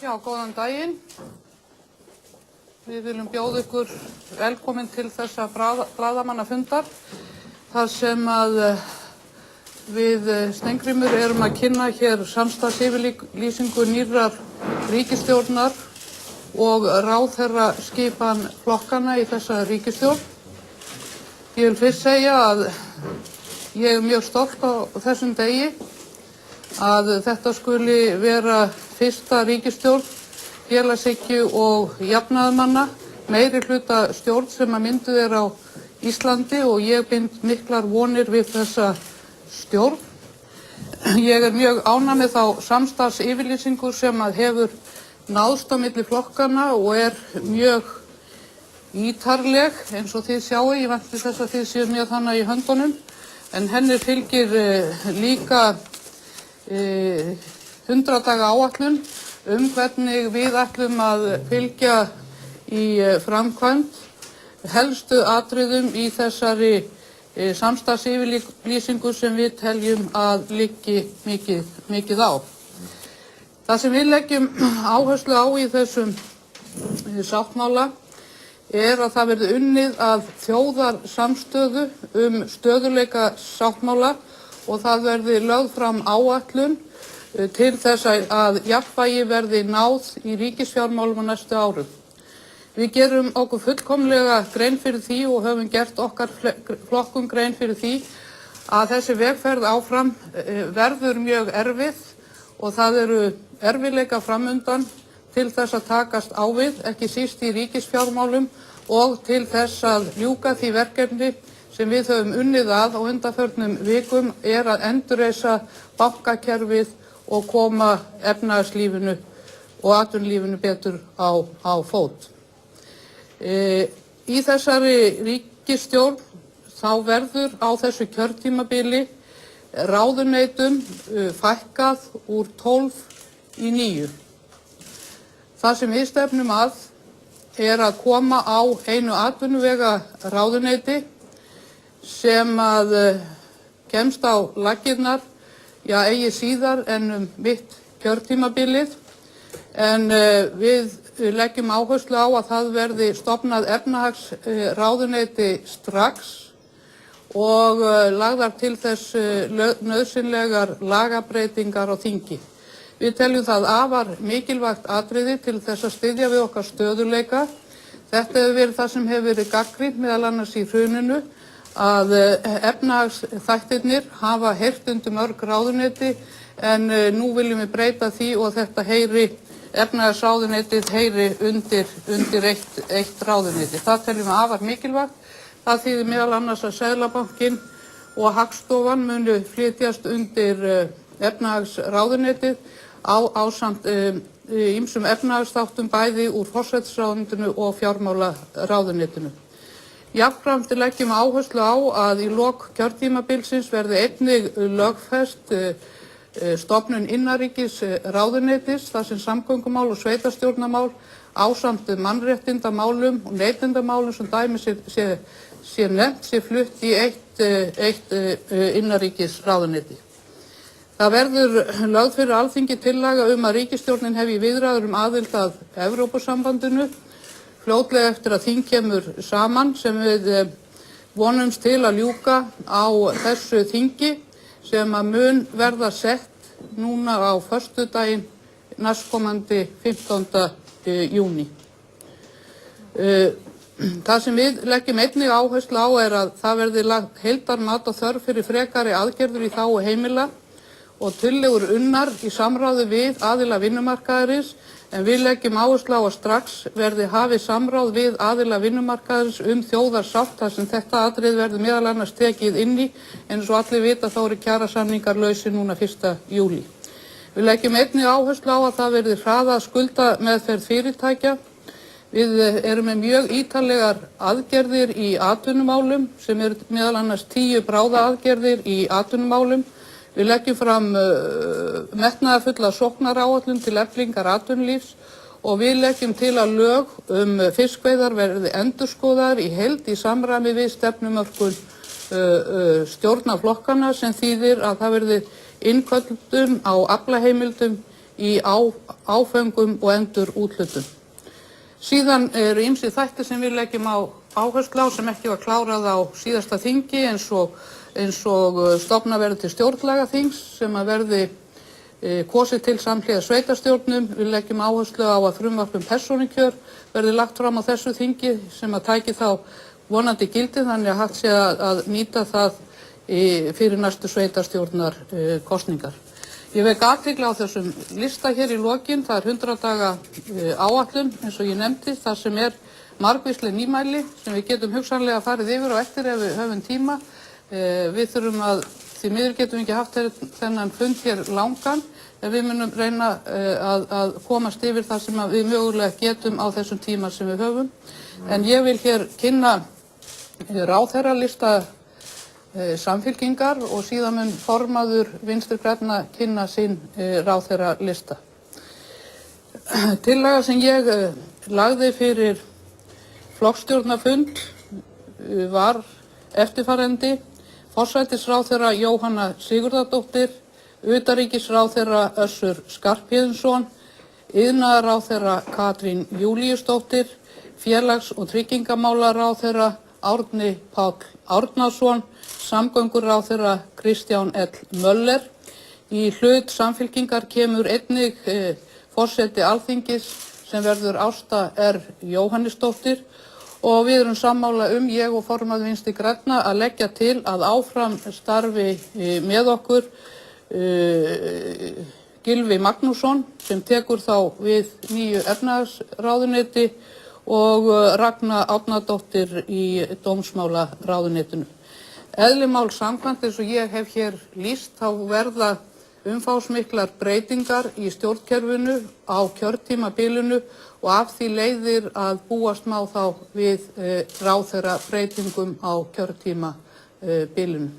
Já, góðan daginn. Við viljum bjóða ykkur velkomin til þessa blaðamannafundar þar sem að við Steingrímur erum að kynna hér samstarfsyfirlýsingu nýrrar ríkisstjórnar og ráðherraskipan flokkana í þessa ríkisstjórn. Ég vil fyrst segja að ég er mjög stolt á þessum degi að þetta skuli vera fyrsta ríkisstjórn félagshyggju og jafnaðarmanna, meirihluta stjórn sem að mynduð er á Íslandi og ég bind miklar vonir við þessa stjórn. Ég er mjög ánægð með þá samstarfsyfirlýsingu sem að hefur náðst á milli flokkana og er mjög ítarleg eins og þið sjáu. Ég vænti þess að þið séu mjög þannig í höndunum, en henni fylgir líka 100 daga áætlun hvernig við ætlum að fylgja í framkvæmd helstu atriðum í þessari samstarfsyfirlýsingu sem við teljum að liggi mikið á. Það sem við leggjum áherslu á í þessum sáttmála er að það verði unnið að þjóðarsamstöðu stöðugleika sáttmála og það verði lögð fram áætlun til þess að jafnvægi verði náð í ríkisfjármálum á næstu árum. Við gerum okkur fullkomlega grein fyrir því og höfum gert okkar flokkum grein fyrir því að þessi vegferð áfram verður mjög erfið og það eru erfiðleikar framundan til þess að takast á við, ekki síst í ríkisfjármálum og til þess að ljúka því verkefni sem við höfum unnið að á undanförnum vikum er að endurreisa bankakerfið og koma efnahagslífinu og atvinnulífinu betur á fót. Í þessari ríkisstjórn þá verður á þessu kjörtímabili ráðuneytum fækkað úr 12 í 9. Það sem við stefnum að er að koma á einu atvinnuvegaráðuneyti sem að kemst á laggirnar eigi síðar en mitt kjörtímabilið, en við leggjum áherslu á að það verði stofnað efnahagsráðuneyti strax og lagðar til þess nauðsynlegar lagabreytingar á þingi. Við teljum það afar mikilvægt atriði til þess að styðja við okkar stöðugleika. Þetta hefur verið það sem hefur verið gagnrýnt meðal annars í hruninu, að efnahagsþættirnir hafa heyrt undir mörg ráðuneyti en nú viljum við breyta því og þetta efnahagsráðuneytið heyri undir eitt ráðuneyti. Það teljum við afar mikilvægt. Það þýðir meðal annars að Seðlabankinn og Hagstofan munu flytjast undir efnahagsráðuneytið ásamt ýmsum efnahagsþáttum bæði úr forsætisráðuneytinu og fjármálaráðuneytinu. Jafnframt leggjum áherslu á að í lok kjörtímabilsins verði einnig lögfest stofnun innanríkisráðuneytis þar sem samgöngumál og sveitarstjórnarmál ásamt mannréttindamálum og neytendamálum sem dæmi sé nefnt sé flutt í eitt innanríkisráðuneyti. Það verður lögð fyrir Alþingi tillaga að ríkisstjórnin hefji viðræður aðild að Evrópusambandinu fljótlega eftir að þing kemur saman sem við vonumst til að ljúka á þessu þingi sem að mun verða sett núna á föstudaginn næstkomandi 15. júní. Það sem við leggjum einnig áherslu á er að það verði lagt heildarmat og þörf fyrir frekari aðgerðir í þágu heimila og tillögur unnar í samráði við aðila vinnumarkaðarins, en við leggjum áherslu á að strax verði hafið samráð við aðila vinnumarkaðarins þjóðarsátt þar sem þetta atriði verði meðal annars tekið inn í, en eins og allir vita þá eru kjarasamningar lausir núna 1. júlí. Við leggjum einnig áherslu á að það verði hraðað skuldameðferð fyrirtækja. Við erum með mjög ítarlegar aðgerðir í atvinnumálum sem eru meðal annars 10 bráðaaðgerðir í atvinnumálum. Við leggjum fram metnaðarfulla sóknaráætlun til eflingar atvinnulífs og við leggjum til að lög fiskveiðar verði endurskoðaðar í heild í samræmi við stefnumörkun stjórnarflokkanna sem þýðir að það verði innköllun á aflaheimildum í áföngum og endurúthlutun. Síðan eru ýmsir þættir sem við leggjum áherslu á sem ekki var klárað á síðasta þingi eins og stofnað verður til stjórnlagaþings sem að verði kosið til samhliða sveitarstjórnum. Við leggjum áherslu á að frumvarp persónukjör verði lagt fram á þessu þingi sem að tæki þá vonandi gildi þannig að hægt sé að nýta það fyrir næstu sveitarstjórnar kosningar. Ég vek athygli á þessum lista hér í lokin, það 100 daga áætlun eins og ég nefndi, þar sem margvísleg nýmæli sem við getum hugsanlega farið yfir og eftir ef við höfum tíma. Við þurfum því miður getum við ekki haft þennan fund hér langan, en við munum reyna að komast yfir það sem við mögulega getum á þessum tíma sem við höfum. En ég vil hér kynna ráðherralista Samfylkingar og síðan mun formaður Vinstri grænna kynna sinn ráðherralista. Tillaga sem ég lagði fyrir flokksstjórnarfund var eftirfarandi: forsætisráðherra Jóhanna Sigurðardóttir, utanríkisráðherra Össur Skarphéðinsson, iðnaðarráðherra Katrín Júlíusdóttir, félags- og tryggingamálaráðherra Árni Páll Árnason, samgönguráðherra Kristján L. Möller. Í hlut Samfylkingar kemur einnig forseti Alþingis sem verður Ásta R. Jóhannesdóttir og við erum sammála ég og formaður Vinstri grænna að leggja til að áfram starfi með okkur Gylfi Magnússon sem tekur þá við nýju efnahagsráðuneyti og Ragna Árnadóttir í dómsmálaráðuneytinu. Eðli máls samkvæmt eins og ég hef hér lýst þá verða umfangsmiklar breytingar í stjórnkerfinu á kjörtímabilinu og af því leiðir að búast má þá við ráðherrabreytingum á kjörtímabilinu.